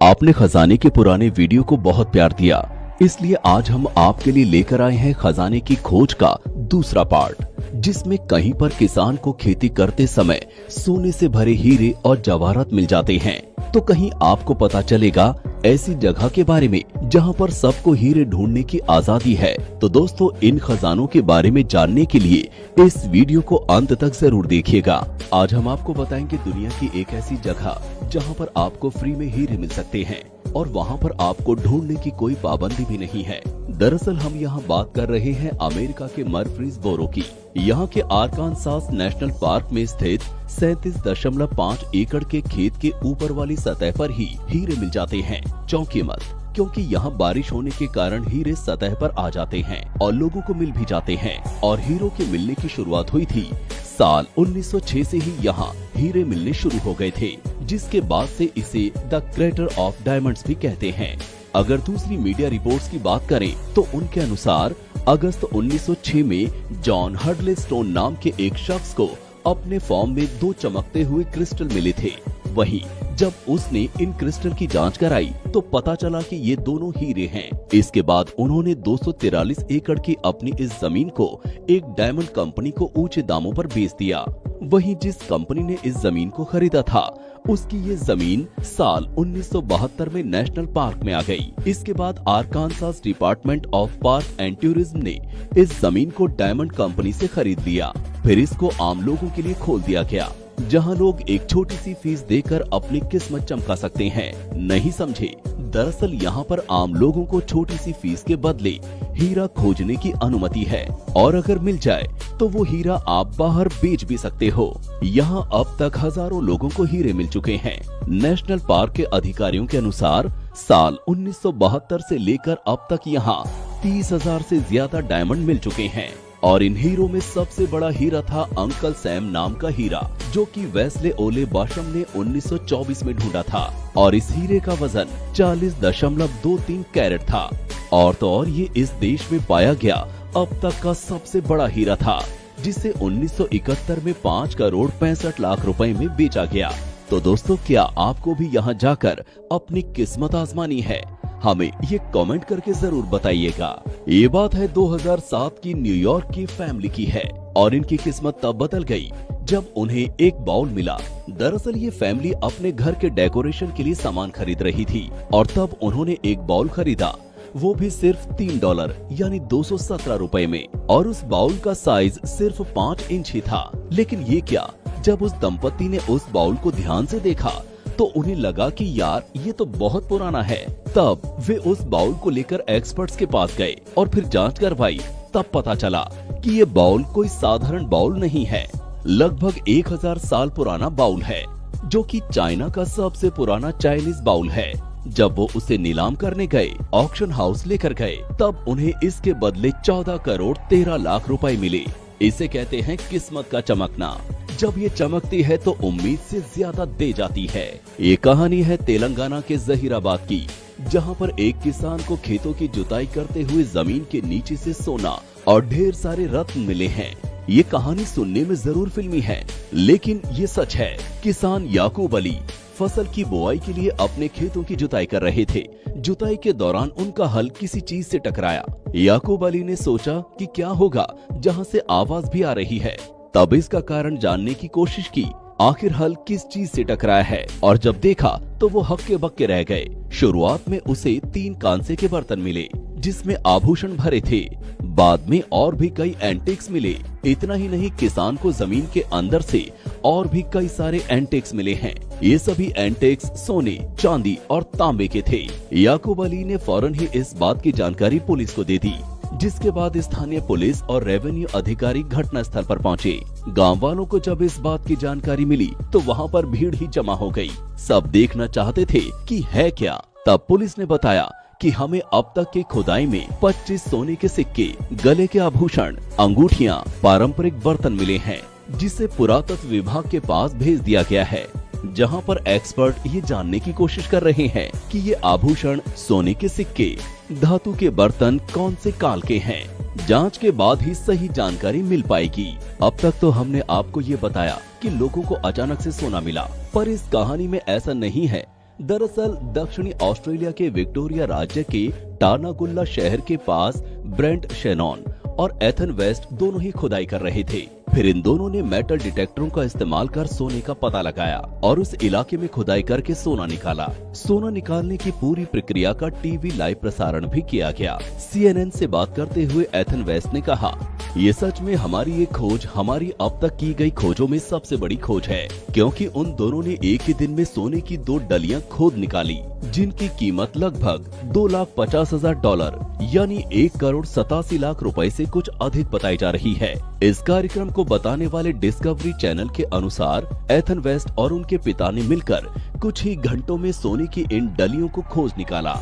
आपने खजाने के पुराने वीडियो को बहुत प्यार दिया, इसलिए आज हम आपके लिए लेकर आए हैं खजाने की खोज का दूसरा पार्ट, जिसमें कहीं पर किसान को खेती करते समय सोने से भरे हीरे और जवाहरात मिल जाते हैं, तो कहीं आपको पता चलेगा ऐसी जगह के बारे में जहां पर सबको हीरे ढूंढने की आजादी है। तो दोस्तों, इन खजानों के बारे में जानने के लिए इस वीडियो को अंत तक जरूर देखिएगा। आज हम आपको बताएंगे दुनिया की एक ऐसी जगह जहां पर आपको फ्री में हीरे मिल सकते हैं और वहां पर आपको ढूंढने की कोई पाबंदी भी नहीं है। दरअसल हम यहाँ बात कर रहे हैं अमेरिका के मर्फ्रीसबोरो की। यहाँ के आरकानसास नेशनल पार्क में स्थित 37.5 एकड़ के खेत के ऊपर वाली सतह पर ही हीरे मिल जाते हैं। चौंकिए मत, क्योंकि यहाँ बारिश होने के कारण हीरे सतह पर आ जाते हैं और लोगों को मिल भी जाते हैं। और हीरों के मिलने की शुरुआत हुई थी साल 1906 से ही यहाँ हीरे मिलने शुरू हो गए थे, जिसके बाद से इसे द क्रेटर ऑफ डायमंड्स भी कहते हैं। अगर दूसरी मीडिया रिपोर्ट्स की बात करें तो उनके अनुसार अगस्त 1906 में जॉन हडले स्टोन नाम के एक शख्स को अपने फॉर्म में 2 चमकते हुए क्रिस्टल मिले थे। वहीं जब उसने इन क्रिस्टल की जांच कराई तो पता चला कि ये दोनों हीरे हैं। इसके बाद उन्होंने 243 एकड़ की अपनी इस जमीन को एक डायमंड कंपनी को ऊंचे दामों पर बेच दिया। वहीं जिस कंपनी ने इस जमीन को खरीदा था उसकी ये जमीन साल 1972 में नेशनल पार्क में आ गई। इसके बाद Arkansas department of park and tourism ने इस जमीन को डायमंड कंपनी से खरीद लिया। फिर इसको आम लोगों के लिए खोल दिया गया, जहां लोग एक छोटी सी फीस देकर अपनी किस्मत चमका सकते हैं। नहीं समझे? दरअसल यहाँ पर आम लोगों को छोटी सी फीस के बदले हीरा खोजने की अनुमति है, और अगर मिल जाए तो वो हीरा आप बाहर बेच भी सकते हो। यहाँ अब तक हजारों लोगों को हीरे मिल चुके हैं। नेशनल पार्क के अधिकारियों के अनुसार साल 1972 से लेकर अब तक यहाँ 30,000 से ज्यादा डायमंड मिल चुके हैं। और इन हीरो में सबसे बड़ा हीरा था अंकल सैम नाम का हीरा, जो कि वेस्ले ओले बाशम ने 1924 में ढूंढा था। और इस हीरे का वजन 40.23 कैरेट था। और तो और ये इस देश में पाया गया अब तक का सबसे बड़ा हीरा था, जिसे 1971 में 5 करोड़ 65 लाख रुपए में बेचा गया। तो दोस्तों, क्या आपको भी यहाँ जाकर अपनी किस्मत आजमानी है? हमें ये कमेंट करके जरूर बताइएगा। ये बात है 2007 की न्यूयॉर्क की फैमिली की है, और इनकी किस्मत तब बदल गई जब उन्हें एक बाउल मिला। दरअसल ये फैमिली अपने घर के डेकोरेशन के लिए सामान खरीद रही थी, और तब उन्होंने एक बाउल खरीदा, वो भी सिर्फ $3 यानी 217 रुपए में। और उस बाउल का साइज सिर्फ 5 इंच ही था। लेकिन ये क्या, जब उस दंपति ने उस बाउल को ध्यान से देखा तो उन्हें लगा कि यार ये तो बहुत पुराना है। तब वे उस बाउल को लेकर एक्सपर्ट्स के पास गए और फिर जांच करवाई। तब पता चला कि ये बाउल कोई साधारण बाउल नहीं है, लगभग 1000 साल पुराना बाउल है, जो कि चाइना का सबसे पुराना चाइनीज बाउल है। जब वो उसे नीलाम करने गए, ऑक्शन हाउस लेकर गए, तब उन्हें इसके बदले 14 करोड़ 13 लाख रुपए मिले। इसे कहते हैं किस्मत का चमकना। जब ये चमकती है तो उम्मीद से ज्यादा दे जाती है। ये कहानी है तेलंगाना के जहीराबाद की, जहां पर एक किसान को खेतों की जुताई करते हुए जमीन के नीचे से सोना और ढेर सारे रत्न मिले हैं। ये कहानी सुनने में जरूर फिल्मी है, लेकिन ये सच है। किसान याकूब अली फसल की बुआई के लिए अपने खेतों की जुताई कर रहे थे। जुताई के दौरान उनका हल किसी चीज से टकराया। याकूब अली ने सोचा कि क्या होगा जहां से आवाज भी आ रही है। तब इसका कारण जानने की कोशिश की, आखिर हल किस चीज से टकराया है। और जब देखा तो वो हक्के बक्के रह गए। शुरुआत में उसे 3 कांसे के बर्तन मिले, जिसमें आभूषण भरे थे। बाद में और भी कई एंटिक्स मिले। इतना ही नहीं, किसान को जमीन के अंदर से और भी कई सारे एंटिक्स मिले हैं। ये सभी एंटिक्स सोने, चांदी और तांबे के थे। याकूब अली ने फौरन ही इस बात की जानकारी पुलिस को दे दी, जिसके बाद स्थानीय पुलिस और रेवेन्यू अधिकारी घटना स्थल पर पहुंचे। गांव वालों को जब इस बात की जानकारी मिली तो वहां पर भीड़ ही जमा हो गई। सब देखना चाहते थे कि है क्या। तब पुलिस ने बताया कि हमें अब तक की खुदाई में 25 सोने के सिक्के, गले के आभूषण, अंगूठियां, पारंपरिक बर्तन मिले हैं, जिसे पुरातत्व विभाग के पास भेज दिया गया है, जहां पर एक्सपर्ट ये जानने की कोशिश कर रहे हैं कि ये आभूषण, सोने के सिक्के, धातु के बर्तन कौन से काल के हैं। जांच के बाद ही सही जानकारी मिल पाएगी। अब तक तो हमने आपको ये बताया कि लोगों को अचानक से सोना मिला, पर इस कहानी में ऐसा नहीं है। दरअसल दक्षिणी ऑस्ट्रेलिया के विक्टोरिया राज्य के टानागुल्ला शहर के पास ब्रेंट शेनॉन और एथन वेस्ट दोनों ही खुदाई कर रहे थे। फिर इन दोनों ने मेटल डिटेक्टरों का इस्तेमाल कर सोने का पता लगाया और उस इलाके में खुदाई करके सोना निकाला। सोना निकालने की पूरी प्रक्रिया का टीवी लाइव प्रसारण भी किया गया। CNN से बात करते हुए एथन वेस्ट ने कहा, ये सच में हमारी ये खोज हमारी अब तक की गई खोजों में सबसे बड़ी खोज है, क्योंकि उन दोनों ने एक ही दिन में सोने की 2 डलियां खोद निकाली, जिनकी कीमत लगभग $2,50,000 यानी 1,87,00,000 रुपए से कुछ अधिक बताई जा रही है। इस कार्यक्रम को बताने वाले डिस्कवरी चैनल के अनुसार एथन वेस्ट और उनके पिता ने मिलकर कुछ ही घंटों में सोने की इन डलियों को खोज निकाला,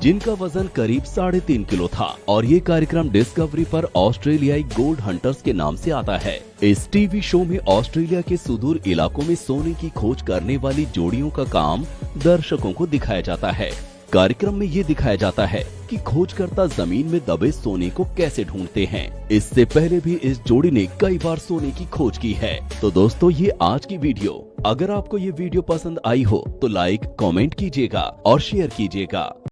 जिनका वजन करीब 3.5 किलो था। और ये कार्यक्रम डिस्कवरी पर ऑस्ट्रेलियाई गोल्ड हंटर्स के नाम से आता है। इस टीवी शो में ऑस्ट्रेलिया के सुदूर इलाकों में सोने की खोज करने वाली जोड़ियों का काम दर्शकों को दिखाया जाता है। कार्यक्रम में ये दिखाया जाता है कि खोजकर्ता जमीन में दबे सोने को कैसे ढूंढते हैं। इससे पहले भी इस जोड़ी ने कई बार सोने की खोज की है। तो दोस्तों, ये आज की वीडियो। अगर आपको ये वीडियो पसंद आई हो तो लाइक, कमेंट कीजिएगा और शेयर कीजिएगा।